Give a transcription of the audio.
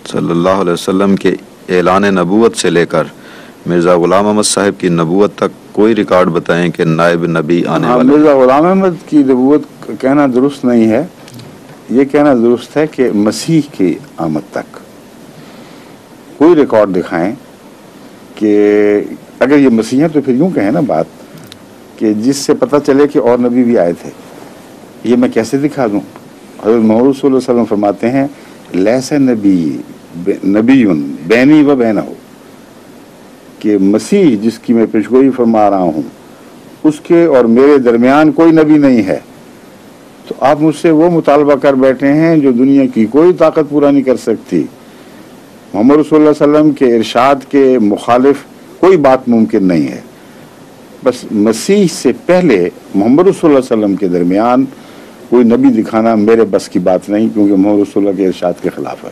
सल्लल्लाहु अलैहि वसल्लम के ऐलान नबूवत से लेकर मिर्ज़ा ग़ुलाम अहमद साहब की नबूवत तक कोई रिकॉर्ड बताएं कि नायब नबी आने वाले। मिर्ज़ा ग़ुलाम अहमद की नबूवत कहना दुरुस्त नहीं है, ये कहना दुरुस्त है कि मसीह की आमद तक कोई रिकॉर्ड दिखाएं कि अगर ये मसीह है तो फिर यूं कहें ना बात कि जिससे पता चले कि और नबी भी आए थे। ये मैं कैसे दिखा दूं? हज़रत मोहम्मद सल्लल्लाहु अलैहि वसल्लम फरमाते हैं लैसा नबीयुन बैनी व बैनहु, कि मसीह जिसकी मैं पेशगोई फरमा रहा हूँ उसके और मेरे दरमियान कोई नबी नहीं है। तो आप मुझसे वो मुतालबा कर बैठे हैं जो दुनिया की कोई ताकत पूरा नहीं कर सकती। मोहम्मद सल्लल्लाहु अलैहि वसल्लम के इरशाद के मुखालिफ कोई बात मुमकिन नहीं है। बस मसीह से पहले मोहम्मद सल्लल्लाहु अलैहि वसल्लम के दरमियान कोई नबी दिखाना मेरे बस की बात नहीं, क्योंकि मोहम्मद सल्लल्लाहु अलैहि वसल्लम के इरशाद के खिलाफ है।